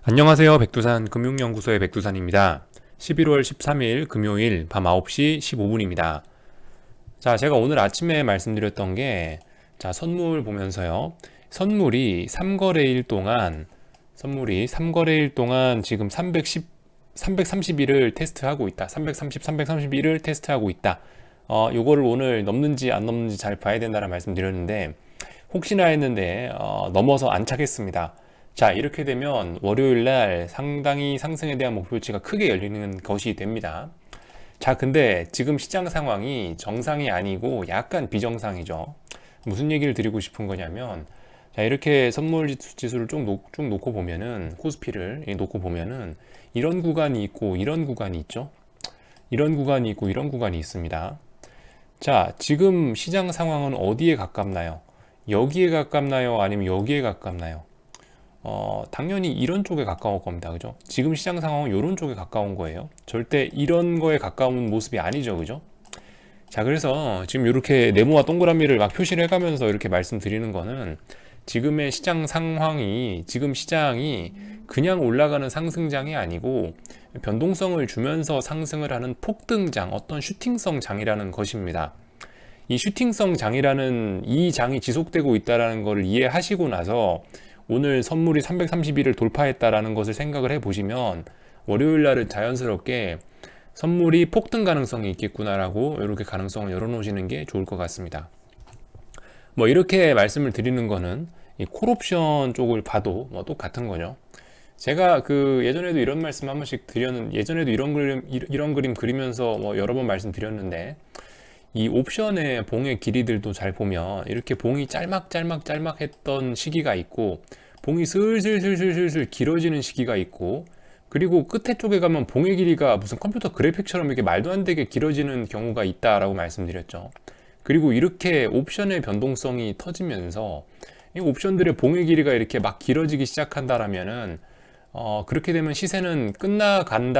안녕하세요. 백두산 금융연구소의 백두산입니다. 11월 13일 금요일 밤 9시 15분입니다. 자, 제가 오늘 아침에 말씀드렸던 게, 자, 선물 보면서요. 선물이 3거래일 동안 지금 330일을 테스트하고 있다. 331을 테스트하고 있다. 요거를 오늘 넘는지 안 넘는지 잘 봐야 된다는 말씀 드렸는데, 혹시나 했는데, 넘어서 안 차겠습니다. 자, 이렇게 되면 월요일 날 상당히 상승에 대한 목표치가 크게 열리는 것이 됩니다. 자, 근데 지금 시장 상황이 정상이 아니고 약간 비정상이죠. 무슨 얘기를 드리고 싶은 거냐면, 자, 이렇게 선물 지수를 쭉 놓고 보면은, 코스피를 놓고 보면은, 이런 구간이 있고, 이런 구간이 있죠. 이런 구간이 있고, 이런 구간이 있습니다. 자, 지금 시장 상황은 어디에 가깝나요? 여기에 가깝나요? 아니면 여기에 가깝나요? 당연히 이런 쪽에 가까울 겁니다. 그죠? 지금 시장 상황은 이런 쪽에 가까운 거예요. 절대 이런 거에 가까운 모습이 아니죠. 그죠? 자, 그래서 지금 이렇게 네모와 동그라미를 막 표시를 해가면서 이렇게 말씀드리는 거는 지금의 시장 상황이, 지금 시장이 그냥 올라가는 상승장이 아니고 변동성을 주면서 상승을 하는 폭등장, 어떤 슈팅성 장이라는 것입니다. 이 슈팅성 장이라는 이 장이 지속되고 있다는 것을 이해하시고 나서 오늘 선물이 331을 돌파했다라는 것을 생각을 해보시면 월요일 날은 자연스럽게 선물이 폭등 가능성이 있겠구나라고 이렇게 가능성을 열어놓으시는 게 좋을 것 같습니다. 뭐 이렇게 말씀을 드리는 거는 이 콜옵션 쪽을 봐도 뭐 똑같은 거죠. 제가 그 예전에도 이런 말씀 한 번씩 드렸는, 예전에도 이런 그림 그리면서 뭐 여러 번 말씀드렸는데, 이 옵션의 봉의 길이들도 잘 보면 이렇게 봉이 짤막 했던 시기가 있고, 봉이 슬슬 길어지는 시기가 있고, 그리고 끝에 쪽에 가면 봉의 길이가 무슨 컴퓨터 그래픽처럼 이렇게 말도 안 되게 길어지는 경우가 있다라고 말씀드렸죠. 그리고 이렇게 옵션의 변동성이 터지면서 이 옵션들의 봉의 길이가 이렇게 막 길어지기 시작한다라면은 그렇게 되면 시세는 끝나가는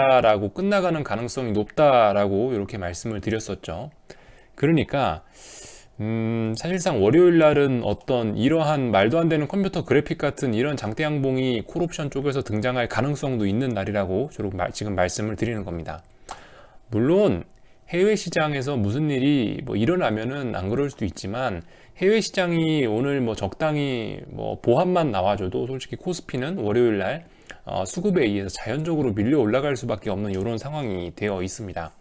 가능성이 높다라고 이렇게 말씀을 드렸었죠. 그러니까 사실상 월요일 날은 어떤 이러한 말도 안 되는 컴퓨터 그래픽 같은 이런 장대 양봉이 콜옵션 쪽에서 등장할 가능성도 있는 날이라고 지금 말씀을 드리는 겁니다. 물론 해외 시장에서 무슨 일이 뭐 일어나면은 안 그럴 수도 있지만, 해외 시장이 오늘 뭐 적당히 뭐 보합만 나와줘도 솔직히 코스피는 월요일 날 수급에 의해서 자연적으로 밀려 올라갈 수밖에 없는 이런 상황이 되어 있습니다.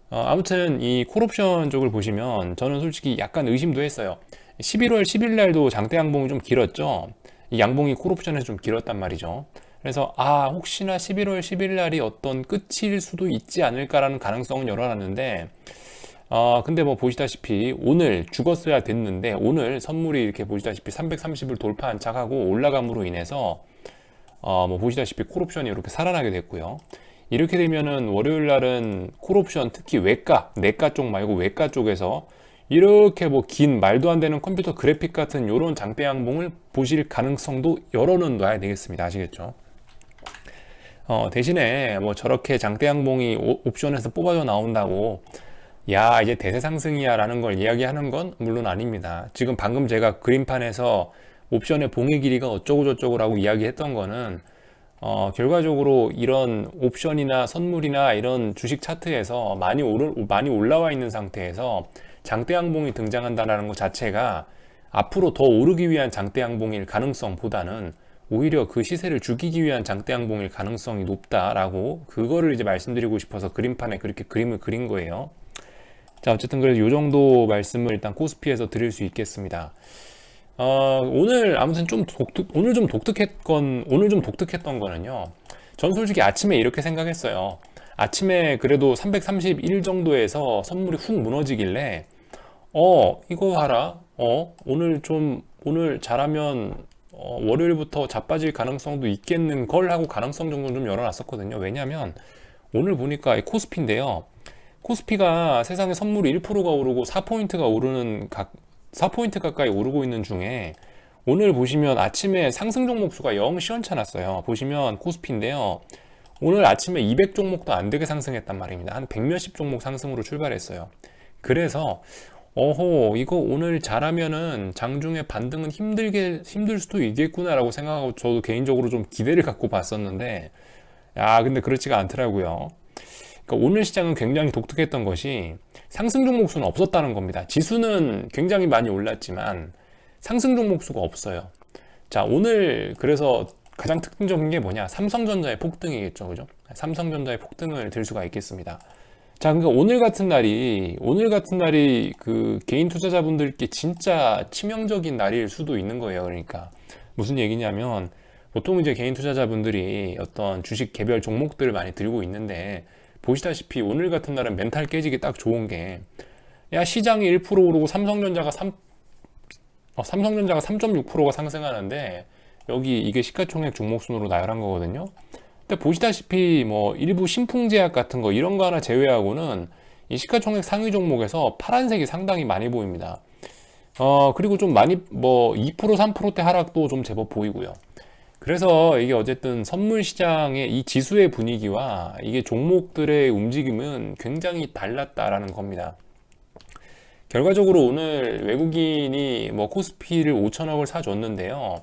아무튼 이 콜옵션 쪽을 보시면 저는 솔직히 약간 의심도 했어요. 11월 10일 날도 장대 양봉이 좀 길었죠. 이 양봉이 콜옵션에서 좀 길었단 말이죠. 그래서 혹시나 11월 10일 날이 어떤 끝일 수도 있지 않을까라는 가능성은 열어놨는데, 근데 뭐 보시다시피 오늘 죽었어야 됐는데, 오늘 선물이 이렇게 보시다시피 330을 돌파한 착하고 올라감으로 인해서 뭐 보시다시피 콜옵션이 이렇게 살아나게 됐고요. 이렇게 되면은 월요일 날은 콜옵션, 특히 내과 쪽 말고 외과 쪽에서 이렇게 뭐 긴 말도 안 되는 컴퓨터 그래픽 같은 요런 장대 양봉을 보실 가능성도 열어는 놔야 되겠습니다. 아시겠죠? 대신에 뭐 저렇게 장대 양봉이 옵션에서 뽑아져 나온다고 야 이제 대세 상승이야 라는 걸 이야기하는 건 물론 아닙니다. 지금 방금 제가 그림판에서 옵션의 봉의 길이가 어쩌고 저쩌고라고 이야기했던 거는 결과적으로 이런 옵션이나 선물이나 이런 주식 차트에서 많이 올라와 있는 상태에서 장대 양봉이 등장한다는 것 자체가 앞으로 더 오르기 위한 장대 양봉일 가능성보다는 오히려 그 시세를 죽이기 위한 장대 양봉일 가능성이 높다라고, 그거를 이제 말씀드리고 싶어서 그림판에 그렇게 그림을 그린 거예요. 자, 어쨌든 그래서 이 정도 말씀을 일단 코스피에서 드릴 수 있겠습니다. 오늘 아무튼 오늘 좀 독특했던 거는요. 전 솔직히 아침에 이렇게 생각했어요. 아침에 그래도 331 정도에서 선물이 훅 무너지길래, 이거 봐라. 오늘 잘하면, 월요일부터 자빠질 가능성도 있겠는 걸 하고 가능성 정도는 좀 열어놨었거든요. 왜냐면, 오늘 보니까 이 코스피인데요. 코스피가 세상에 선물이 1%가 오르고 4포인트 가까이 오르고 있는 중에 오늘 보시면 아침에 상승 종목 수가 영 시원찮았어요. 보시면 코스피인데요. 오늘 아침에 200 종목도 안 되게 상승했단 말입니다. 한 100몇십 종목 상승으로 출발했어요. 그래서 어호, 이거 오늘 잘하면은 장중에 반등은 힘들 수도 있겠구나라고 생각하고 저도 개인적으로 좀 기대를 갖고 봤었는데, 야, 근데 그렇지가 않더라고요. 그러니까 오늘 시장은 굉장히 독특했던 것이 상승 종목 수는 없었다는 겁니다. 지수는 굉장히 많이 올랐지만 상승 종목 수가 없어요. 자, 오늘 그래서 가장 특징적인 게 뭐냐? 삼성전자의 폭등이겠죠, 그죠? 삼성전자의 폭등을 들 수가 있겠습니다. 자, 그러니까 오늘 같은 날이 그 개인 투자자분들께 진짜 치명적인 날일 수도 있는 거예요. 그러니까 무슨 얘기냐면 보통 이제 개인 투자자분들이 어떤 주식 개별 종목들을 많이 들고 있는데 보시다시피 오늘 같은 날은 멘탈 깨지기 딱 좋은 게 야, 시장이 1% 오르고 삼성전자가 3.6%가 상승하는데 여기 이게 시가총액 종목 순으로 나열한 거거든요. 근데 보시다시피 뭐 일부 신풍제약 같은 거 이런 거 하나 제외하고는 이 시가총액 상위 종목에서 파란색이 상당히 많이 보입니다. 그리고 좀 많이 뭐 2% 3%대 하락도 좀 제법 보이고요. 그래서 이게 어쨌든 선물 시장의 이 지수의 분위기와 이게 종목들의 움직임은 굉장히 달랐다라는 겁니다. 결과적으로 오늘 외국인이 뭐 코스피를 5천억을 사줬는데요.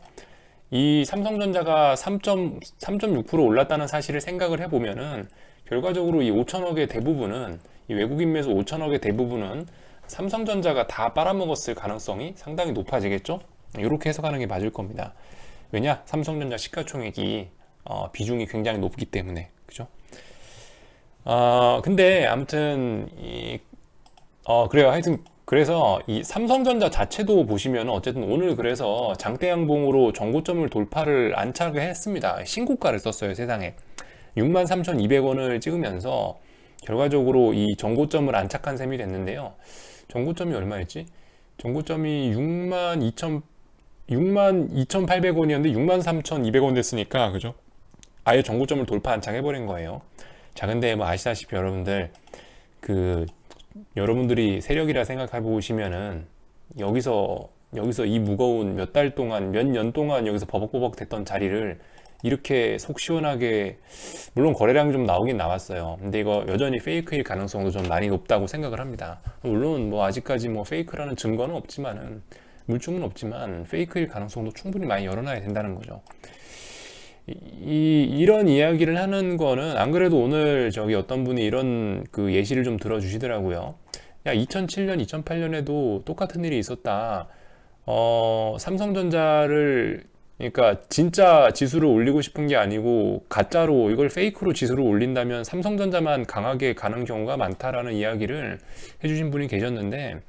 이 삼성전자가 3.6% 올랐다는 사실을 생각을 해보면은 결과적으로 이 5천억의 대부분은 이 외국인 매수 5천억의 대부분은 삼성전자가 다 빨아먹었을 가능성이 상당히 높아지겠죠? 이렇게 해석하는 게 맞을 겁니다. 왜냐? 삼성전자 시가총액이 비중이 굉장히 높기 때문에 그죠? 근데 아무튼 그래요. 하여튼 그래서 이 삼성전자 자체도 보시면 어쨌든 오늘 그래서 장대 양봉으로 전고점을 돌파를 안착을 했습니다. 신고가를 썼어요, 세상에. 63,200원을 찍으면서 결과적으로 이 전고점을 안착한 셈이 됐는데요. 전고점이 얼마였지? 전고점이 62,800원이었는데 63,200원 됐으니까 그죠? 아예 전고점을 돌파 안착해버린 거예요. 자, 근데 뭐 아시다시피 여러분들이 세력이라 생각해 보시면은 여기서 이 무거운 몇 달 동안, 몇 년 동안 여기서 버벅버벅 됐던 자리를 이렇게 속 시원하게, 물론 거래량 좀 나오긴 나왔어요. 근데 이거 여전히 페이크일 가능성도 좀 많이 높다고 생각을 합니다. 물론 뭐 아직까지 뭐 페이크라는 증거는 없지만은, 물증은 없지만 페이크일 가능성도 충분히 많이 열어놔야 된다는 거죠. 이런 이야기를 하는 거는 안 그래도 오늘 저기 어떤 분이 이런 그 예시를 좀 들어주시더라고요. 야, 2007년, 2008년에도 똑같은 일이 있었다. 삼성전자를 그러니까 진짜 지수를 올리고 싶은 게 아니고 가짜로 이걸 페이크로 지수를 올린다면 삼성전자만 강하게 가는 경우가 많다라는 이야기를 해주신 분이 계셨는데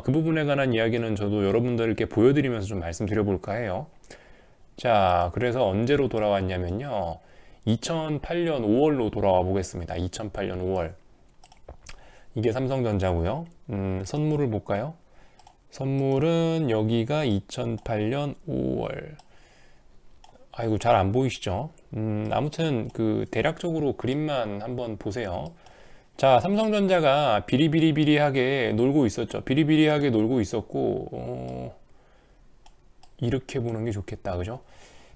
그 부분에 관한 이야기는 저도 여러분들께 보여드리면서 좀 말씀드려 볼까 해요. 자, 그래서 언제로 돌아왔냐면요. 2008년 5월로 돌아와 보겠습니다. 2008년 5월. 이게 삼성전자고요. 선물을 볼까요? 선물은 여기가 2008년 5월. 아이고, 잘 안 보이시죠? 아무튼 그 대략적으로 그림만 한번 보세요. 자, 삼성전자가 비리비리비리하게 놀고 있었죠. 비리비리하게 놀고 있었고, 이렇게 보는 게 좋겠다. 그죠?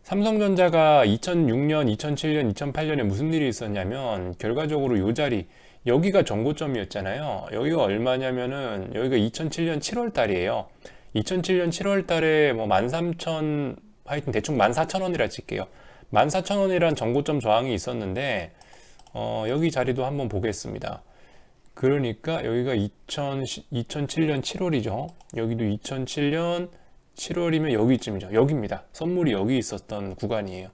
삼성전자가 2006년, 2007년, 2008년에 무슨 일이 있었냐면 결과적으로 요 자리 여기가 전고점이었잖아요. 여기가 얼마냐면은 여기가 2007년 7월 달이에요. 2007년 7월 달에 뭐 13,000 하여튼 대충 14,000원이라 칠게요. 14,000원이란 전고점 저항이 있었는데 여기 자리도 한번 보겠습니다. 그러니까 여기가 2007년 7월이죠. 여기도 2007년 7월이면 여기쯤이죠. 여기입니다. 선물이 여기 있었던 구간이에요.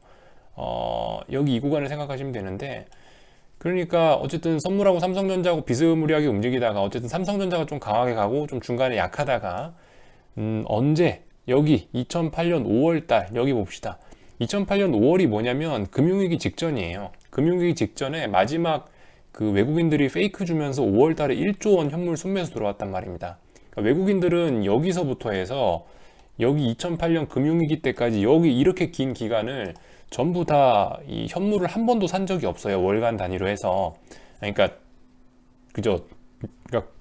여기 이 구간을 생각하시면 되는데 그러니까 어쨌든 선물하고 삼성전자하고 비스무리하게 움직이다가 어쨌든 삼성전자가 좀 강하게 가고 좀 중간에 약하다가 언제 여기 2008년 5월 달 여기 봅시다. 2008년 5월이 뭐냐면 금융위기 직전이에요. 금융위기 직전에 마지막 그 외국인들이 페이크 주면서 5월 달에 1조 원 현물 순매수 들어왔단 말입니다. 그러니까 외국인들은 여기서부터 해서 여기 2008년 금융위기 때까지 여기 이렇게 긴 기간을 전부 다 이 현물을 한 번도 산 적이 없어요. 월간 단위로 해서. 그러니까 그죠. 그러니까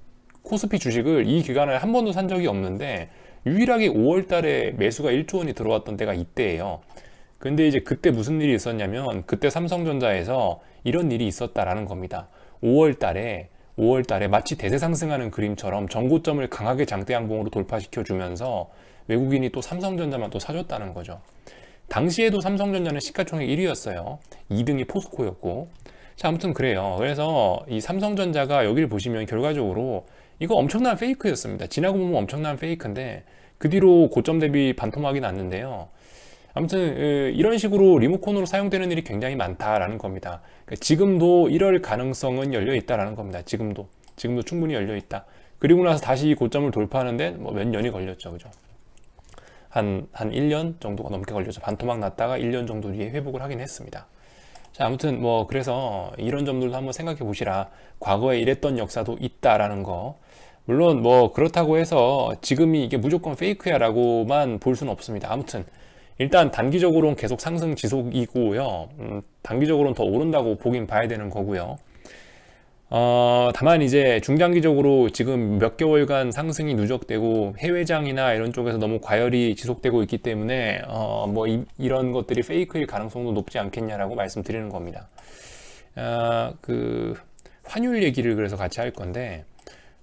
코스피 주식을 이 기간에 한 번도 산 적이 없는데 유일하게 5월 달에 매수가 1조 원이 들어왔던 때가 이때예요. 근데 이제 그때 무슨 일이 있었냐면 그때 삼성전자에서 이런 일이 있었다라는 겁니다. 5월 달에 5월 달에 마치 대세 상승하는 그림처럼 전고점을 강하게 장대 양봉으로 돌파시켜 주면서 외국인이 또 삼성전자만 또 사줬다는 거죠. 당시에도 삼성전자는 시가총액 1위였어요. 2등이 포스코였고. 자, 아무튼 그래요. 그래서 이 삼성전자가 여기를 보시면 결과적으로 이거 엄청난 페이크였습니다. 지나고 보면 엄청난 페이크인데 그 뒤로 고점 대비 반토막이 났는데요. 아무튼 이런 식으로 리모컨으로 사용되는 일이 굉장히 많다라는 겁니다. 그러니까 지금도 이럴 가능성은 열려 있다라는 겁니다. 지금도 충분히 열려 있다. 그리고 나서 다시 고점을 돌파하는데 뭐 몇 년이 걸렸죠, 그죠? 한 1년 정도가 넘게 걸려서 반토막 났다가 1년 정도 뒤에 회복을 하긴 했습니다. 자, 아무튼 뭐 그래서 이런 점들도 한번 생각해 보시라. 과거에 이랬던 역사도 있다라는 거. 물론 뭐 그렇다고 해서 지금이 이게 무조건 페이크야 라고만 볼 수는 없습니다. 아무튼 일단 단기적으로는 계속 상승 지속이고요. 단기적으로는 더 오른다고 보긴 봐야 되는 거고요. 다만 이제 중장기적으로 지금 몇 개월간 상승이 누적되고 해외장이나 이런 쪽에서 너무 과열이 지속되고 있기 때문에 뭐 이런 것들이 페이크일 가능성도 높지 않겠냐라고 말씀드리는 겁니다. 그 환율 얘기를 그래서 같이 할 건데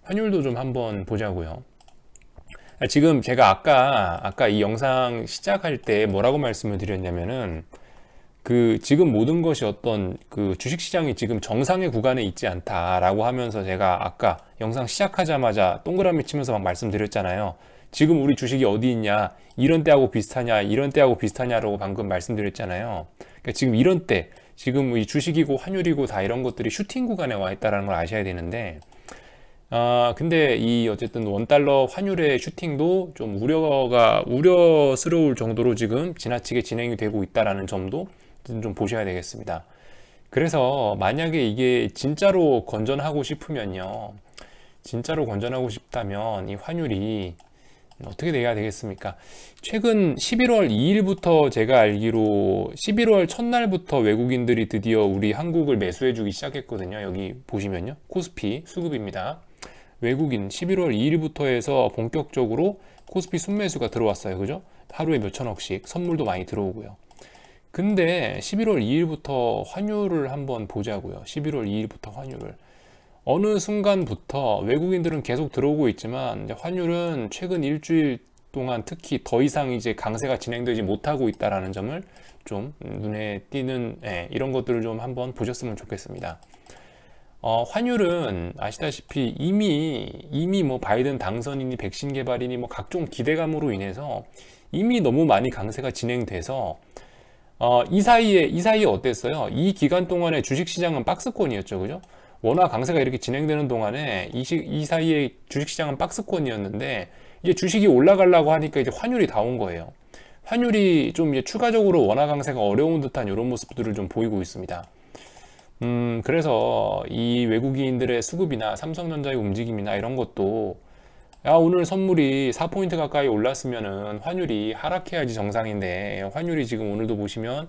환율도 좀 한번 보자고요. 지금 제가 아까 이 영상 시작할 때 뭐라고 말씀을 드렸냐면은 그 지금 모든 것이 어떤 그 주식시장이 지금 정상의 구간에 있지 않다라고 하면서 제가 아까 영상 시작하자마자 동그라미 치면서 막 말씀드렸잖아요. 지금 우리 주식이 어디 있냐, 이런 때하고 비슷하냐, 이런 때하고 비슷하냐라고 방금 말씀드렸잖아요. 그러니까 지금 이런 때, 지금 이 주식이고 환율이고 다 이런 것들이 슈팅 구간에 와 있다는 걸 아셔야 되는데, 근데 이 어쨌든 원달러 환율의 슈팅도 좀 우려스러울 정도로 지금 지나치게 진행이 되고 있다라는 점도 좀 보셔야 되겠습니다. 그래서 만약에 이게 진짜로 건전하고 싶으면요, 진짜로 건전하고 싶다면 이 환율이 어떻게 돼야 되겠습니까? 최근 11월 2일부터 제가 알기로 11월 첫날부터 외국인들이 드디어 우리 한국을 매수해주기 시작했거든요. 여기 보시면요, 코스피 수급입니다. 외국인 11월 2일부터 해서 본격적으로 코스피 순매수가 들어왔어요. 그죠? 하루에 몇 천억씩 선물도 많이 들어오고요. 근데 11월 2일부터 환율을 한번 보자고요. 11월 2일부터 환율을. 어느 순간부터 외국인들은 계속 들어오고 있지만 이제 환율은 최근 일주일 동안 특히 더 이상 이제 강세가 진행되지 못하고 있다라는 점을 좀 눈에 띄는 이런 것들을 좀 한번 보셨으면 좋겠습니다. 환율은 아시다시피 이미 뭐 바이든 당선이니 백신 개발이니 뭐 각종 기대감으로 인해서 이미 너무 많이 강세가 진행돼서 이 사이에 어땠어요? 이 기간 동안에 주식시장은 박스권이었죠, 그죠? 워낙 강세가 이렇게 진행되는 동안에 이 사이에 주식시장은 박스권이었는데 이제 주식이 올라가려고 하니까 이제 환율이 다 온 거예요. 환율이 좀 이제 추가적으로 원화 강세가 어려운 듯한 이런 모습들을 좀 보이고 있습니다. 그래서 이 외국인들의 수급이나 삼성전자의 움직임이나 이런 것도 오늘 선물이 4포인트 가까이 올랐으면은 환율이 하락해야지 정상인데 환율이 지금 오늘도 보시면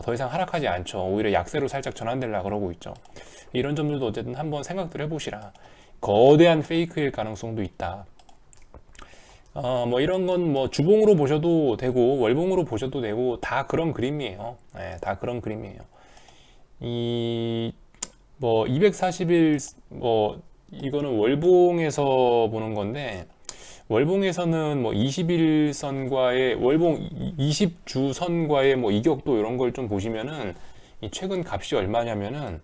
더 이상 하락하지 않죠. 오히려 약세로 살짝 전환되려고 그러고 있죠. 이런 점들도 어쨌든 한번 생각들 해보시라. 거대한 페이크일 가능성도 있다. 뭐 이런 건 뭐 주봉으로 보셔도 되고 월봉으로 보셔도 되고 다 그런 그림이에요. 다 그런 그림이에요. 이 뭐 241 뭐 이거는 월봉에서 보는 건데 월봉에서는 뭐 21선과의 월봉 20주선과의 뭐 이격도 이런 걸 좀 보시면은 이 최근 값이 얼마냐면은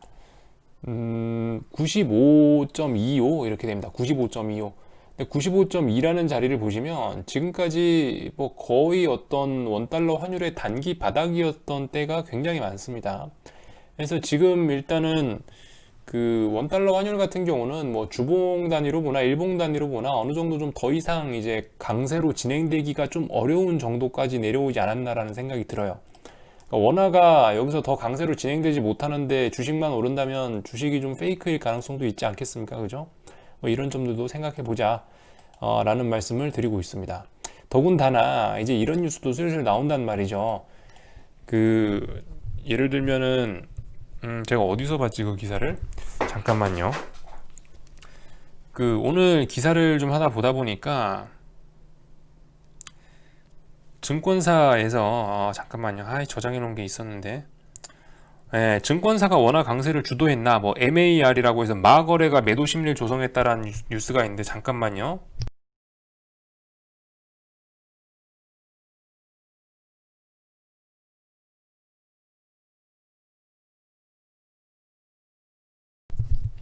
95.25 이렇게 됩니다. 95.25. 근데 95.2라는 자리를 보시면 지금까지 뭐 거의 어떤 원달러 환율의 단기 바닥이었던 때가 굉장히 많습니다. 그래서 지금 일단은 그 원달러 환율 같은 경우는 뭐 주봉 단위로 보나 일봉 단위로 보나 어느 정도 좀 더 이상 이제 강세로 진행되기가 좀 어려운 정도까지 내려오지 않았나라는 생각이 들어요. 그러니까 원화가 여기서 더 강세로 진행되지 못하는데 주식만 오른다면 주식이 좀 페이크일 가능성도 있지 않겠습니까? 그죠? 뭐 이런 점들도 생각해 보자 라는 말씀을 드리고 있습니다. 더군다나 이제 이런 뉴스도 슬슬 나온단 말이죠. 그 예를 들면은 제가 어디서 봤지 그 기사를? 잠깐만요. 그 오늘 기사를 좀 하다 보다 보니까 증권사에서 잠깐만요. 저장해 놓은 게 있었는데 예, 증권사가 원화 강세를 주도했나? 뭐 MAR이라고 해서 마거래가 매도 심리를 조성했다라는 뉴스가 있는데 잠깐만요.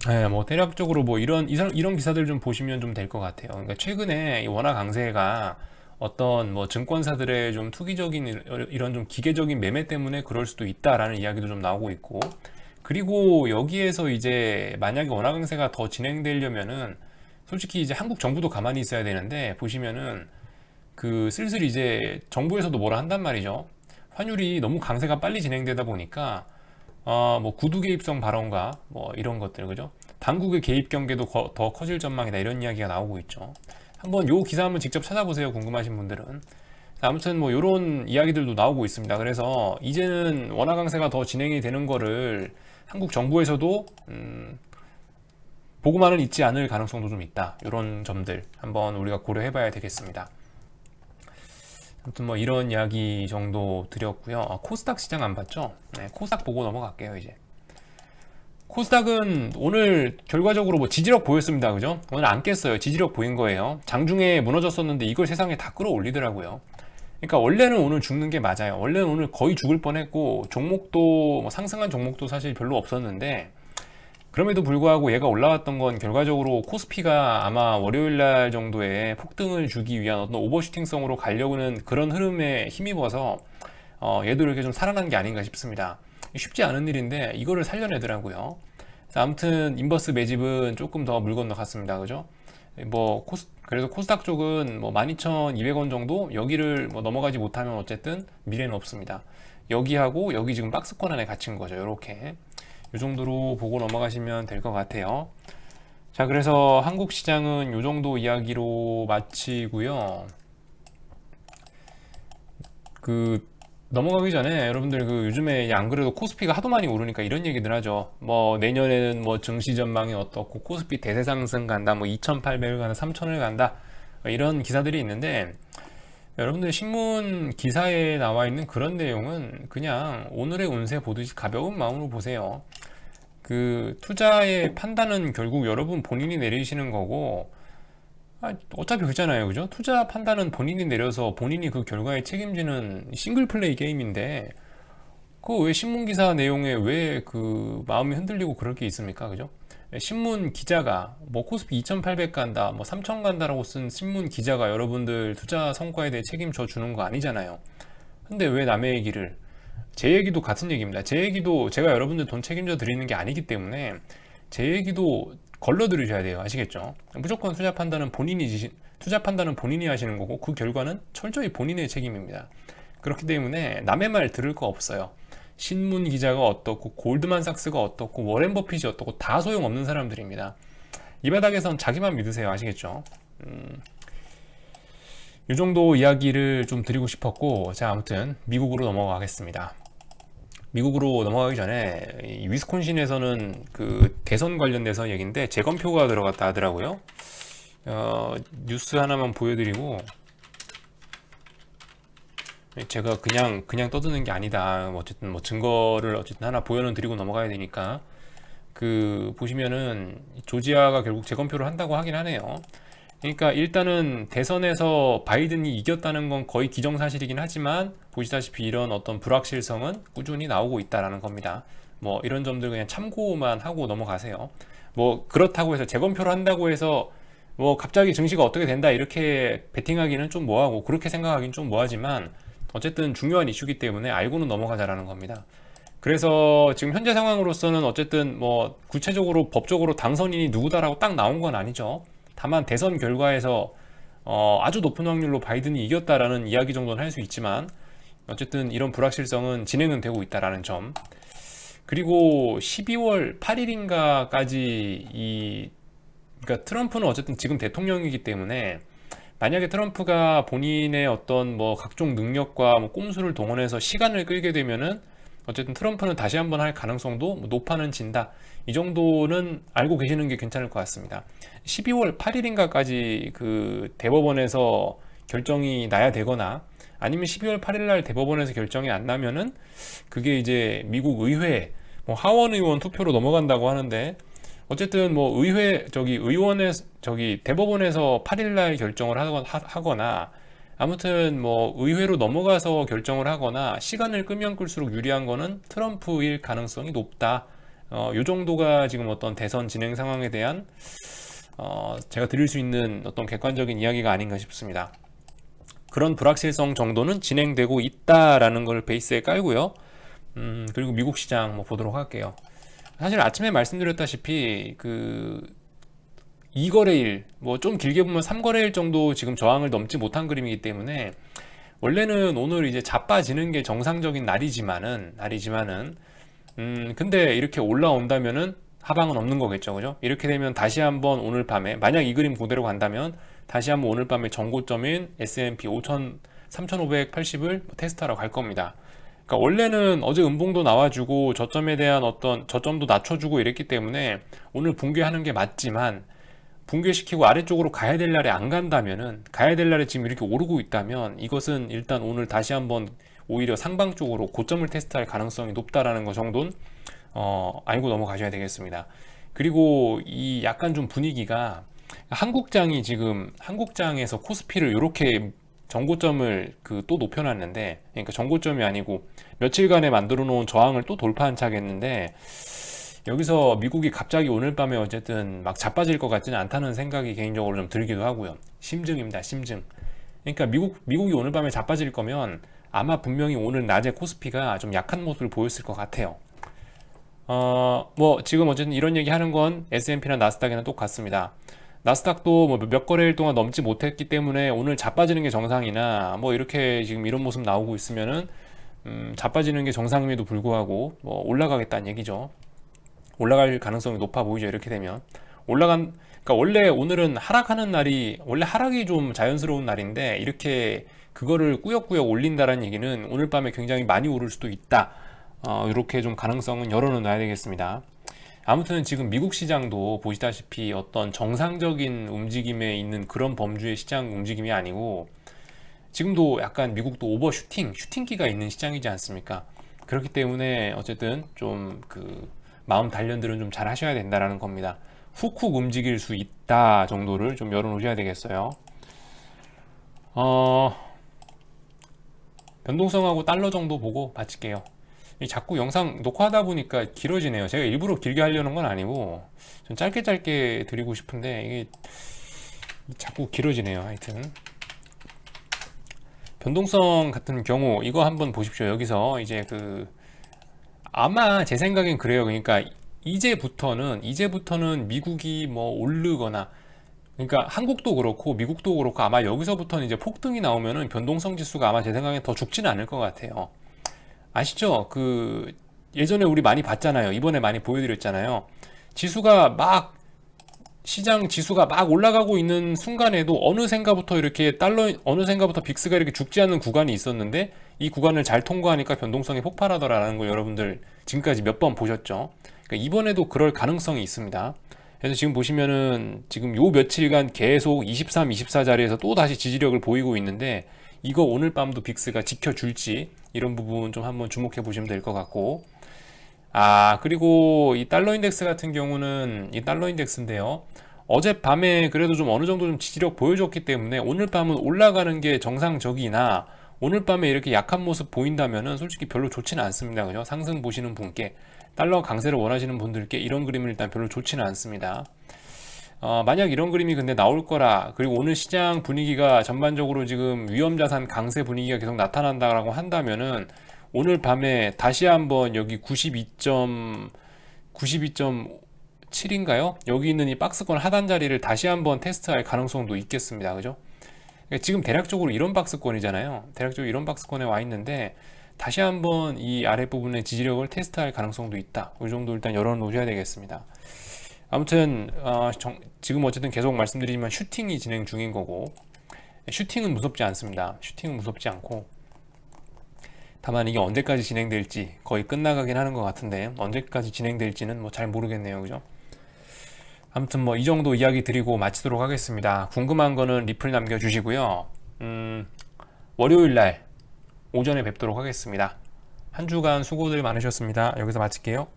예, 뭐 대략적으로 뭐 이런 기사들 좀 보시면 좀 될 것 같아요. 그러니까 최근에 이 원화 강세가 어떤 뭐 증권사들의 좀 투기적인 이런 좀 기계적인 매매 때문에 그럴 수도 있다라는 이야기도 좀 나오고 있고, 그리고 여기에서 이제 만약에 원화 강세가 더 진행되려면은 솔직히 이제 한국 정부도 가만히 있어야 되는데, 보시면은 그 슬슬 이제 정부에서도 뭐라 한단 말이죠. 환율이 너무 강세가 빨리 진행되다 보니까 뭐 구두 개입성 발언과 뭐 이런 것들, 그죠? 당국의 개입 경계도 더 커질 전망이다, 이런 이야기가 나오고 있죠. 한번 요 기사 한번 직접 찾아보세요, 궁금하신 분들은. 아무튼 뭐 이런 이야기들도 나오고 있습니다. 그래서 이제는 원화 강세가 더 진행이 되는 거를 한국 정부에서도 보고만은 있지 않을 가능성도 좀 있다. 이런 점들 한번 우리가 고려해봐야 되겠습니다. 아무튼 뭐 이런 이야기 정도 드렸고요. 코스닥 시장 안 봤죠? 네, 코스닥 보고 넘어갈게요, 이제. 코스닥은 오늘 결과적으로 뭐 지지력 보였습니다. 그죠? 오늘 안 깼어요. 지지력 보인 거예요. 장중에 무너졌었는데 이걸 세상에 다 끌어올리더라고요. 그러니까 원래는 오늘 죽는 게 맞아요. 원래는 오늘 거의 죽을 뻔했고, 종목도 뭐 상승한 종목도 사실 별로 없었는데, 그럼에도 불구하고 얘가 올라왔던 건 결과적으로 코스피가 아마 월요일 날 정도에 폭등을 주기 위한 어떤 오버슈팅성으로 가려고는 그런 흐름에 힘입어서 얘도 이렇게 좀 살아난 게 아닌가 싶습니다. 쉽지 않은 일인데 이거를 살려내더라고요. 아무튼 인버스 매집은 조금 더 물 건너갔습니다. 그죠? 뭐 그래서 코스닥 쪽은 뭐 12,200원 정도 여기를 뭐 넘어가지 못하면 어쨌든 미래는 없습니다. 여기하고 여기 지금 박스권 안에 갇힌 거죠. 이렇게 이 정도로 보고 넘어가시면 될 것 같아요. 자, 그래서 한국 시장은 이 정도 이야기로 마치고요. 그 넘어가기 전에 여러분들 그 요즘에 안 그래도 코스피가 하도 많이 오르니까 이런 얘기들 하죠. 뭐 내년에는 뭐 증시 전망이 어떻고 코스피 대세 상승 간다, 뭐 2,800을 간다, 3,000을 간다, 이런 기사들이 있는데, 여러분들 신문 기사에 나와 있는 그런 내용은 그냥 오늘의 운세 보듯이 가벼운 마음으로 보세요. 그 투자의 판단은 결국 여러분 본인이 내리시는 거고, 어차피 그렇잖아요, 그죠? 투자 판단은 본인이 내려서 본인이 그 결과에 책임지는 싱글 플레이 게임인데, 그 왜 신문 기사 내용에 왜 그 마음이 흔들리고 그럴 게 있습니까, 그죠? 신문 기자가 뭐 코스피 2,800 간다, 뭐 3,000 간다라고 쓴 신문 기자가 여러분들 투자 성과에 대해 책임져 주는 거 아니잖아요. 근데 왜 남의 얘기를, 제 얘기도 같은 얘기입니다. 제 얘기도 제가 여러분들 돈 책임져 드리는 게 아니기 때문에 제 얘기도 걸러 들으셔야 돼요. 아시겠죠? 무조건 투자 판단은 본인이 하시는 거고, 그 결과는 철저히 본인의 책임입니다. 그렇기 때문에 남의 말 들을 거 없어요. 신문 기자가 어떻고 골드만삭스가 어떻고 워렌 버핏이 어떻고 다 소용없는 사람들입니다. 이 바닥에선 자기만 믿으세요. 아시겠죠? 이 정도 이야기를 좀 드리고 싶었고, 자, 아무튼 미국으로 넘어가겠습니다. 미국으로 넘어가기 전에 이 위스콘신에서는 그 대선 관련돼서 얘기인데 재검표가 들어갔다 하더라고요. 뉴스 하나만 보여드리고, 제가 그냥 떠드는 게 아니다. 어쨌든 뭐 증거를 어쨌든 하나 보여는 드리고 넘어가야 되니까, 그 보시면은 조지아가 결국 재검표를 한다고 하긴 하네요. 그러니까 일단은 대선에서 바이든이 이겼다는 건 거의 기정사실이긴 하지만, 보시다시피 이런 어떤 불확실성은 꾸준히 나오고 있다라는 겁니다. 뭐 이런 점들 그냥 참고만 하고 넘어가세요. 뭐 그렇다고 해서 재검표를 한다고 해서 뭐 갑자기 증시가 어떻게 된다 이렇게 베팅하기는 좀 뭐하고, 그렇게 생각하기는 좀 뭐하지만, 어쨌든 중요한 이슈기 때문에 알고는 넘어가자라는 겁니다. 그래서 지금 현재 상황으로서는 어쨌든 뭐 구체적으로 법적으로 당선인이 누구다라고 딱 나온 건 아니죠. 다만 대선 결과에서 아주 높은 확률로 바이든이 이겼다라는 이야기 정도는 할 수 있지만, 어쨌든 이런 불확실성은 진행은 되고 있다라는 점. 그리고 12월 8일인가까지 그러니까 트럼프는 어쨌든 지금 대통령이기 때문에, 만약에 트럼프가 본인의 어떤 뭐 각종 능력과 뭐 꼼수를 동원해서 시간을 끌게 되면은 어쨌든 트럼프는 다시 한번 할 가능성도 뭐 높아는 진다. 이 정도는 알고 계시는 게 괜찮을 것 같습니다. 12월 8일인가까지 그 대법원에서 결정이 나야 되거나, 아니면 12월 8일 날 대법원에서 결정이 안 나면은 그게 이제 미국 의회 뭐 하원 의원 투표로 넘어간다고 하는데, 어쨌든 뭐 의회 의원의 대법원에서 8일 날 결정을 하거나 아무튼 뭐 의회로 넘어가서 결정을 하거나 시간을 끄면 끌수록 유리한 거는 트럼프일 가능성이 높다. 요 정도가 지금 어떤 대선 진행 상황에 대한 제가 드릴 수 있는 어떤 객관적인 이야기가 아닌가 싶습니다. 그런 불확실성 정도는 진행되고 있다라는 걸 베이스에 깔고요. 그리고 미국 시장 뭐 보도록 할게요. 사실 아침에 말씀드렸다시피 그 2거래일, 뭐 좀 길게 보면 3거래일 정도 지금 저항을 넘지 못한 그림이기 때문에 원래는 오늘 이제 자빠지는 게 정상적인 날이지만은 근데 이렇게 올라온다면은 하방은 없는 거겠죠, 그죠? 이렇게 되면 다시 한번 오늘 밤에, 만약 이 그림 그대로 간다면 다시 한번 오늘 밤에 정고점인 S&P 3580을 테스트하러 갈 겁니다. 그러니까 원래는 어제 음봉도 나와주고 저점에 대한 어떤 저점도 낮춰주고 이랬기 때문에 오늘 붕괴하는 게 맞지만, 붕괴시키고 아래쪽으로 가야 될 날에 안 간다면은, 가야 될 날에 지금 이렇게 오르고 있다면 이것은 일단 오늘 다시 한번 오히려 상방 쪽으로 고점을 테스트할 가능성이 높다라는 거 정도는 알고 넘어가셔야 되겠습니다. 그리고 이 약간 좀 분위기가, 한국장에서 코스피를 이렇게 정고점을 또 높여놨는데, 그러니까 정고점이 아니고 며칠간에 만들어 놓은 저항을 또 돌파한 차겠는데, 여기서 미국이 갑자기 오늘 밤에 어쨌든 막 자빠질 것 같지는 않다는 생각이 개인적으로 좀 들기도 하고요. 심증입니다, 심증. 그러니까 미국이 오늘 밤에 자빠질 거면 아마 분명히 오늘 낮에 코스피가 좀 약한 모습을 보였을 것 같아요. 뭐 지금 어쨌든 이런 얘기 하는 건 S&P나 나스닥이나 똑같습니다. 나스닥도 뭐 몇 거래일 동안 넘지 못했기 때문에 오늘 자빠지는 게 정상이나 뭐 이렇게 지금 이런 모습 나오고 있으면은 자빠지는 게 정상임에도 불구하고 뭐 올라가겠다는 얘기죠. 올라갈 가능성이 높아 보이죠. 이렇게 되면 그러니까 원래 오늘은 하락하는 날이, 원래 하락이 좀 자연스러운 날인데 이렇게 그거를 꾸역꾸역 올린다라는 얘기는 오늘 밤에 굉장히 많이 오를 수도 있다. 이렇게 좀 가능성은 열어놓아야 되겠습니다. 아무튼 지금 미국 시장도 보시다시피 어떤 정상적인 움직임에 있는 그런 범주의 시장 움직임이 아니고, 지금도 약간 미국도 슈팅기가 있는 시장이지 않습니까? 그렇기 때문에 어쨌든 좀 마음 단련들은 좀 잘 하셔야 된다라는 겁니다. 훅훅 움직일 수 있다 정도를 좀 열어놓으셔야 되겠어요. 변동성하고 달러 정도 보고 마칠게요. 자꾸 영상 녹화하다 보니까 길어지네요. 제가 일부러 길게 하려는 건 아니고 좀 짧게 드리고 싶은데 이게 자꾸 길어지네요. 하여튼 변동성 같은 경우 이거 한번 보십시오. 여기서 이제 아마 제 생각엔 그래요. 그러니까 이제부터는 미국이 뭐 오르거나, 그러니까 한국도 그렇고 미국도 그렇고 아마 여기서부터는 이제 폭등이 나오면은 변동성 지수가 아마 제 생각엔 더 죽지는 않을 것 같아요. 아시죠? 예전에 우리 많이 봤잖아요. 이번에 많이 보여드렸잖아요. 시장 지수가 막 올라가고 있는 순간에도 어느샌가부터 빅스가 이렇게 죽지 않는 구간이 있었는데, 이 구간을 잘 통과하니까 변동성이 폭발하더라는 걸 여러분들 지금까지 몇 번 보셨죠? 그러니까 이번에도 그럴 가능성이 있습니다. 그래서 지금 보시면은 지금 요 며칠간 계속 23, 24 자리에서 또 다시 지지력을 보이고 있는데, 이거 오늘 밤도 빅스가 지켜줄지 이런 부분 좀 한번 주목해 보시면 될 것 같고, 그리고 이 달러 인덱스 같은 경우는 이 달러 인덱스인데요. 어젯밤에 그래도 좀 어느 정도 좀 지지력 보여줬기 때문에 오늘 밤은 올라가는 게 정상적이나, 오늘 밤에 이렇게 약한 모습 보인다면은 솔직히 별로 좋지는 않습니다. 그죠? 상승 보시는 분께, 달러 강세를 원하시는 분들께 이런 그림은 일단 별로 좋지는 않습니다. 만약 이런 그림이 근데 나올 거라, 그리고 오늘 시장 분위기가 전반적으로 지금 위험자산 강세 분위기가 계속 나타난다라고 한다면은 오늘 밤에 다시 한번 여기 92.7인가요? 여기 있는 이 박스권 하단 자리를 다시 한번 테스트할 가능성도 있겠습니다. 그죠? 그러니까 지금 대략적으로 이런 박스권이잖아요. 대략적으로 이런 박스권에 와 있는데 다시 한번 이 아랫부분의 지지력을 테스트할 가능성도 있다. 이 정도 일단 열어놓으셔야 되겠습니다. 아무튼 지금 어쨌든 계속 말씀드리지만 슈팅이 진행 중인 거고, 슈팅은 무섭지 않습니다. 슈팅은 무섭지 않고, 다만 이게 언제까지 진행될지, 거의 끝나가긴 하는 것 같은데 언제까지 진행될지는 뭐 잘 모르겠네요. 그죠? 아무튼 뭐 이 정도 이야기 드리고 마치도록 하겠습니다. 궁금한 거는 리플 남겨주시고요. 월요일날 오전에 뵙도록 하겠습니다. 한 주간 수고들 많으셨습니다. 여기서 마칠게요.